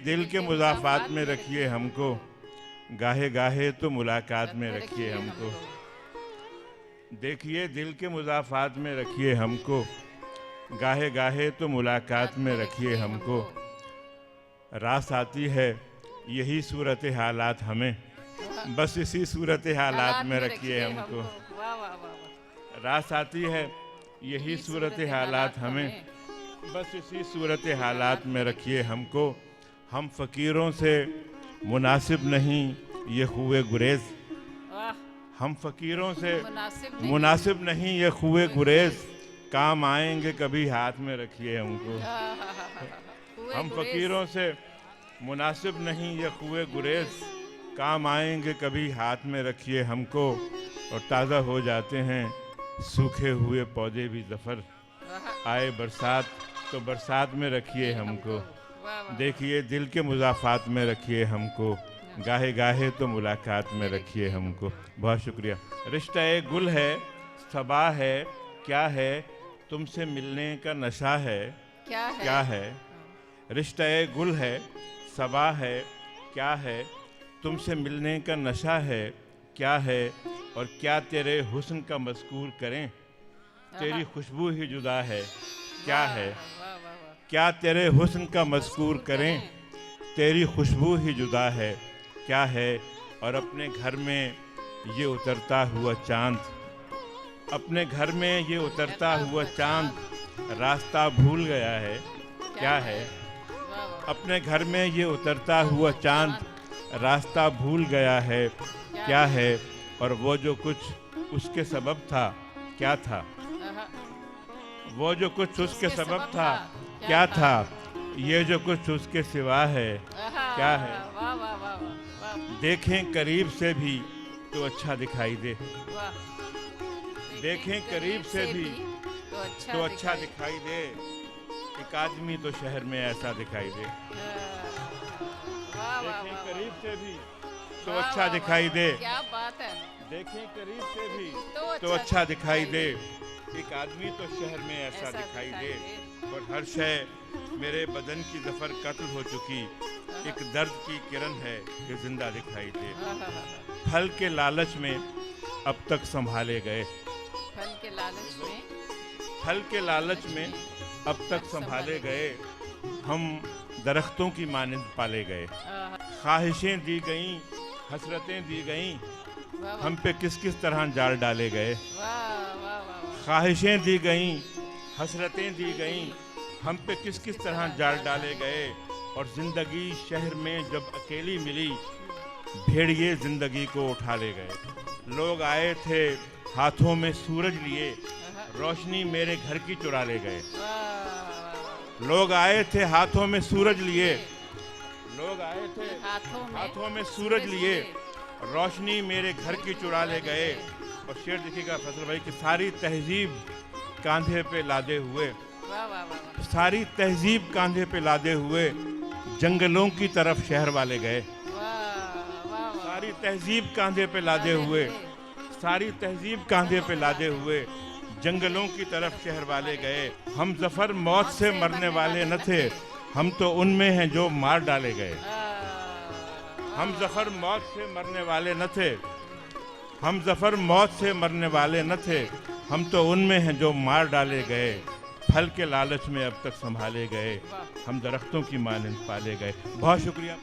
दिल के मुज़ाफ़ात में रखिए हमको, गाहे गाहे तो मुलाकात में रखिए हमको। देखिए दिल के मुज़ाफ़ात में रखिए हमको, गाहे गाहे तो मुलाकात में रखिए हमको। रास आती है यही सूरत हालात हमें, बस इसी सूरत हालात में रखिए हमको। रास आती है यही सूरत हालात हमें, बस इसी सूरत हालात में रखिए हमको। हम फ़कीरों से मुनासिब नहीं ये खुए गुरेज़, हम फ़कीरों से मुनासिब नहीं ये खुए गुरेज़, काम आएंगे कभी हाथ में रखिए हमको। हम फ़कीरों से मुनासिब नहीं ये खुए गुरेज़, काम आएंगे कभी हाथ में रखिए हमको। और ताज़ा हो जाते हैं सूखे हुए पौधे भी ज़फ़र, आए बरसात तो बरसात में रखिए हमको। देखिए दिल के मुज़ाफ़ात में रखिए हमको, गाहे गाहे तो मुलाकात में रखिए हमको। बहुत शुक्रिया। रिश्ता एक गुल है, सबा है, क्या है, तुमसे मिलने का नशा है, क्या है। रिश्ता एक गुल है, सबा है, क्या है, तुमसे मिलने का नशा है, क्या है। और क्या तेरे हुस्न का मज़कूर करें, तेरी खुशबू ही जुदा है, क्या है। क्या तेरे हुस्न का मज़कूर करें, तेरी खुशबू ही जुदा है, क्या है। और अपने घर में ये उतरता हुआ चाँद, अपने घर में ये उतरता हुआ चाँद, रास्ता भूल गया है, क्या है। अपने घर में ये उतरता हुआ चाँद, रास्ता भूल गया है, क्या है। और वो जो कुछ उसके सबब था, क्या था। वो जो कुछ उसके सबब था, क्या था। ये जो कुछ उसके सिवा है, क्या है। देखें करीब से भी तो अच्छा दिखाई दे, देखें करीब से भी तो अच्छा दिखाई दे। एक आदमी तो शहर में ऐसा दिखाई दे, देखें करीब से भी तो अच्छा दिखाई दे। क्या बात है। देखें करीब से भी तो अच्छा दिखाई दे। एक आदमी तो शहर में ऐसा दिखाई दे। और हर शय मेरे बदन की ज़फ़र कत्ल हो चुकी, एक दर्द की किरण है कि जिंदा दिखाई दे। फल के लालच में अब तक संभाले गए, फल के लालच में, फल के लालच में अब तक संभाले गए। हम दरख्तों की मानिंद पाले गए, ख्वाहिशें दी गईं, हसरतें दी गईं, हम पे किस किस तरह जाल डाले गए। ख्वाहिशें दी गईं, हसरतें दी गईं, हम पे किस किस तरह जाल डाले गए। और ज़िंदगी शहर में जब अकेली मिली, भेड़िए ज़िंदगी को उठा ले गए। लोग आए थे हाथों में सूरज लिए, रोशनी मेरे घर की चुरा ले गए। लोग आए थे हाथों में सूरज लिए, लोग आए थे हाथों में सूरज लिए, रोशनी मेरे घर की चुरा ले गए। और शेर देखिएगा फैसल भाई कि सारी तहजीब कांधे पे लादे हुए, सारी तहजीब कांधे पे लादे हुए, जंगलों की तरफ शहर वाले गए। सारी तहजीब कांधे पे लादे हुए, सारी तहजीब कांधे पे लादे हुए, जंगलों की तरफ शहर वाले गए। हम ज़फ़र मौत से मरने वाले न थे, हम तो उनमें हैं जो मार डाले गए। हम ज़फ़र मौत से मरने वाले न थे, हम ज़फ़र मौत से मरने वाले न थे, हम तो उनमें हैं जो मार डाले गए। फल के लालच में अब तक संभाले गए, हम दरख्तों की मानिंद पाले गए। बहुत शुक्रिया।